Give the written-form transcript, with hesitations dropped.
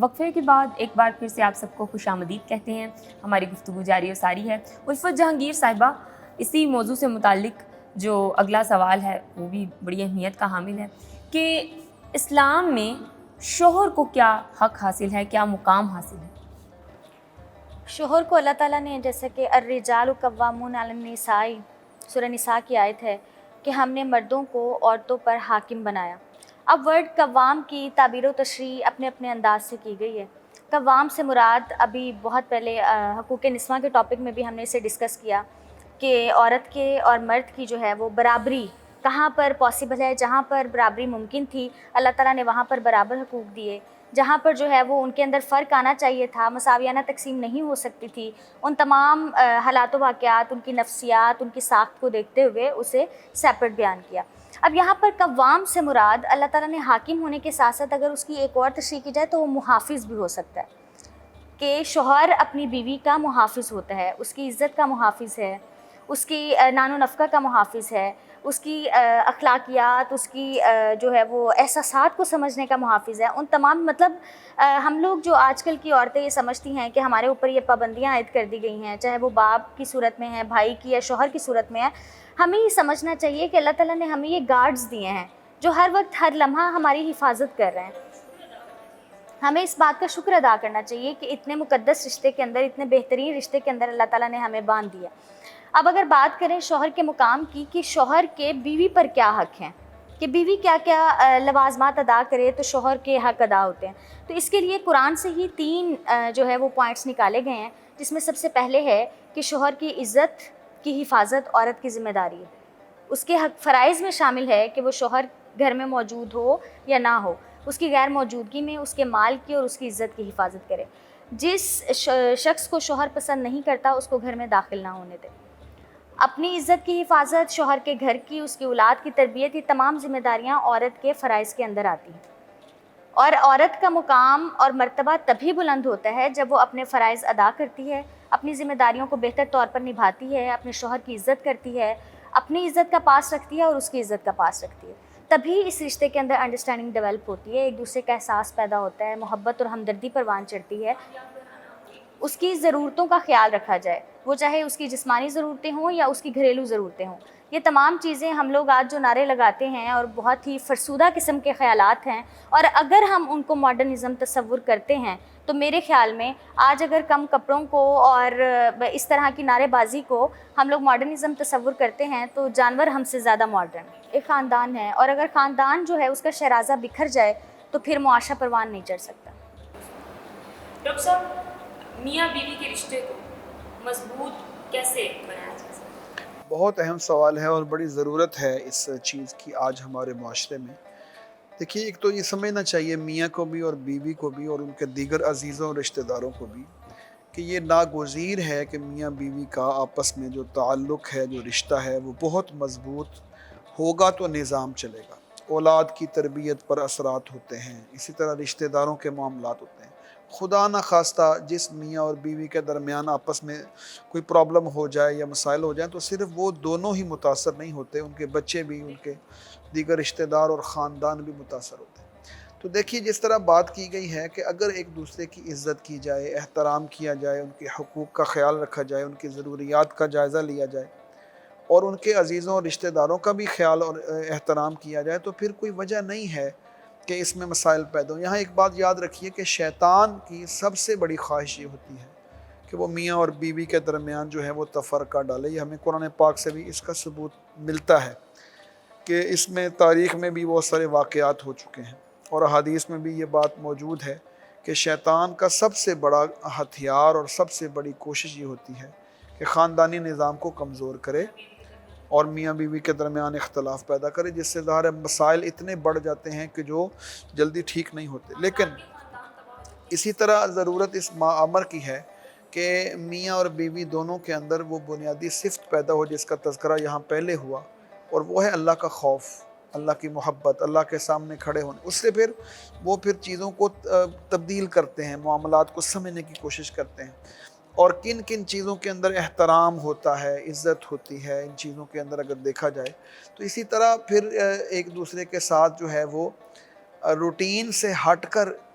وقفے کے بعد ایک بار پھر سے آپ سب کو خوش آمدید کہتے ہیں. ہماری گفتگو جاری و ساری ہے. الفت جہانگیر صاحبہ، اسی موضوع سے متعلق جو اگلا سوال ہے وہ بھی بڑی اہمیت کا حامل ہے کہ اسلام میں شوہر کو کیا حق حاصل ہے، کیا مقام حاصل ہے؟ شوہر کو اللہ تعالیٰ نے، جیسا کہ الرجال قوامون علی النساء سورہ نساء کی آیت ہے کہ ہم نے مردوں کو عورتوں پر حاکم بنایا. اب ورڈ قوام کی تعبیر و تشریح اپنے اپنے انداز سے کی گئی ہے. قوام سے مراد ابھی بہت پہلے حقوق نسواں کے ٹاپک میں بھی ہم نے اسے ڈسکس کیا کہ عورت کے اور مرد کی جو ہے وہ برابری کہاں پر پاسبل ہے. جہاں پر برابری ممکن تھی اللہ تعالیٰ نے وہاں پر برابر حقوق دیے. جہاں پر جو ہے وہ ان کے اندر فرق آنا چاہیے تھا، مساویانہ تقسیم نہیں ہو سکتی تھی، ان تمام حالات و واقعات، ان کی نفسیات، ان کی ساخت کو دیکھتے ہوئے اسے سیپریٹ بیان کیا. اب یہاں پر قوام سے مراد اللہ تعالیٰ نے حاکم ہونے کے ساتھ ساتھ اگر اس کی ایک اور تشریح کی جائے تو وہ محافظ بھی ہو سکتا ہے کہ شوہر اپنی بیوی کا محافظ ہوتا ہے، اس کی عزت کا محافظ ہے، اس کی نان و نفقہ کا محافظ ہے، اس کی اخلاقیات، اس کی جو ہے وہ احساسات کو سمجھنے کا محافظ ہے. ان تمام مطلب ہم لوگ جو آج کل کی عورتیں یہ سمجھتی ہیں کہ ہمارے اوپر یہ پابندیاں عائد کر دی گئی ہیں، چاہے وہ باپ کی صورت میں ہے، بھائی کی یا شوہر کی صورت میں ہے. ہمیں یہ سمجھنا چاہیے کہ اللہ تعالیٰ نے ہمیں یہ گارڈز دیے ہیں جو ہر وقت ہر لمحہ ہماری حفاظت کر رہے ہیں. ہمیں اس بات کا شکر ادا کرنا چاہیے کہ اتنے مقدس رشتے کے اندر، اتنے بہترین رشتے کے اندر اللہ تعالیٰ نے ہمیں باندھ دیا. اب اگر بات کریں شوہر کے مقام کی کہ شوہر کے بیوی پر کیا حق ہیں، کہ بیوی کیا کیا لوازمات ادا کرے تو شوہر کے حق ادا ہوتے ہیں، تو اس کے لیے قرآن سے ہی 3 جو ہے وہ پوائنٹس نکالے گئے ہیں، جس میں سب سے پہلے ہے کہ شوہر کی عزت کی حفاظت عورت کی ذمہ داری ہے. اس کے حق فرائض میں شامل ہے کہ وہ شوہر گھر میں موجود ہو یا نہ ہو، اس کی غیر موجودگی میں اس کے مال کی اور اس کی عزت کی حفاظت کرے. جس شخص کو شوہر پسند نہیں کرتا اس کو گھر میں داخل نہ ہونے دے. اپنی عزت کی حفاظت، شوہر کے گھر کی، اس کی اولاد کی تربیت، یہ تمام ذمہ داریاں عورت کے فرائض کے اندر آتی ہیں. اور عورت کا مقام اور مرتبہ تبھی بلند ہوتا ہے جب وہ اپنے فرائض ادا کرتی ہے، اپنی ذمہ داریوں کو بہتر طور پر نبھاتی ہے، اپنے شوہر کی عزت کرتی ہے، اپنی عزت کا پاس رکھتی ہے اور اس کی عزت کا پاس رکھتی ہے. تبھی اس رشتے کے اندر انڈرسٹینڈنگ ڈیولپ ہوتی ہے، ایک دوسرے کا احساس پیدا ہوتا ہے، محبت اور ہمدردی پروان چڑھتی ہے. اس کی ضرورتوں کا خیال رکھا جائے، وہ چاہے اس کی جسمانی ضرورتیں ہوں یا اس کی گھریلو ضرورتیں ہوں. یہ تمام چیزیں ہم لوگ آج جو نعرے لگاتے ہیں اور بہت ہی فرسودہ قسم کے خیالات ہیں، اور اگر ہم ان کو ماڈرنزم تصور کرتے ہیں تو میرے خیال میں آج اگر کم کپڑوں کو اور اس طرح کی نعرے بازی کو ہم لوگ ماڈرنزم تصور کرتے ہیں تو جانور ہم سے زیادہ ماڈرن ایک خاندان ہے، اور اگر خاندان جو ہے اس کا شیرازہ بکھر جائے تو پھر معاشرہ پروان نہیں چڑھ سکتا. ڈاکٹر صاحب، میاں بیوی کے رشتے کو مضبوط کیسے بنایا جا سکتا ہے؟ بہت اہم سوال ہے اور بڑی ضرورت ہے اس چیز کی آج ہمارے معاشرے میں. دیکھیے، ایک تو یہ سمجھنا چاہیے میاں کو بھی اور بیوی کو بھی اور ان کے دیگر عزیزوں اور رشتہ داروں کو بھی کہ یہ ناگزیر ہے کہ میاں بیوی کا آپس میں جو تعلق ہے، جو رشتہ ہے، وہ بہت مضبوط ہوگا تو نظام چلے گا. اولاد کی تربیت پر اثرات ہوتے ہیں، اسی طرح رشتہ داروں کے معاملات ہوتے ہیں. خدا نہ خواستہ جس میاں اور بیوی کے درمیان آپس میں کوئی پرابلم ہو جائے یا مسائل ہو جائیں تو صرف وہ دونوں ہی متاثر نہیں ہوتے، ان کے بچے بھی، ان کے دیگر رشتہ دار اور خاندان بھی متاثر ہوتے ہیں. تو دیکھیے، جس طرح بات کی گئی ہے کہ اگر ایک دوسرے کی عزت کی جائے، احترام کیا جائے، ان کے حقوق کا خیال رکھا جائے، ان کی ضروریات کا جائزہ لیا جائے اور ان کے عزیزوں اور رشتہ داروں کا بھی خیال اور احترام کیا جائے تو پھر کوئی وجہ نہیں ہے کہ اس میں مسائل پیدا ہوں. یہاں ایک بات یاد رکھیے کہ شیطان کی سب سے بڑی خواہش یہ ہوتی ہے کہ وہ میاں اور بیوی کے درمیان جو ہے وہ تفرقہ ڈالے. یہ ہمیں قرآن پاک سے بھی اس کا ثبوت ملتا ہے کہ اس میں تاریخ میں بھی بہت سارے واقعات ہو چکے ہیں اور احادیث میں بھی یہ بات موجود ہے کہ شیطان کا سب سے بڑا ہتھیار اور سب سے بڑی کوشش یہ ہوتی ہے کہ خاندانی نظام کو کمزور کرے اور میاں بیوی کے درمیان اختلاف پیدا کرے، جس سے ظاہر مسائل اتنے بڑھ جاتے ہیں کہ جو جلدی ٹھیک نہیں ہوتے. لیکن اسی طرح ضرورت اس امر کی ہے کہ میاں اور بیوی دونوں کے اندر وہ بنیادی صفت پیدا ہو جس کا تذکرہ یہاں پہلے ہوا، اور وہ ہے اللہ کا خوف، اللہ کی محبت، اللہ کے سامنے کھڑے ہونے. اس سے پھر وہ چیزوں کو تبدیل کرتے ہیں، معاملات کو سمجھنے کی کوشش کرتے ہیں اور کن کن چیزوں کے اندر احترام ہوتا ہے، عزت ہوتی ہے، ان چیزوں کے اندر اگر دیکھا جائے تو اسی طرح پھر ایک دوسرے کے ساتھ جو ہے وہ روٹین سے ہٹ کر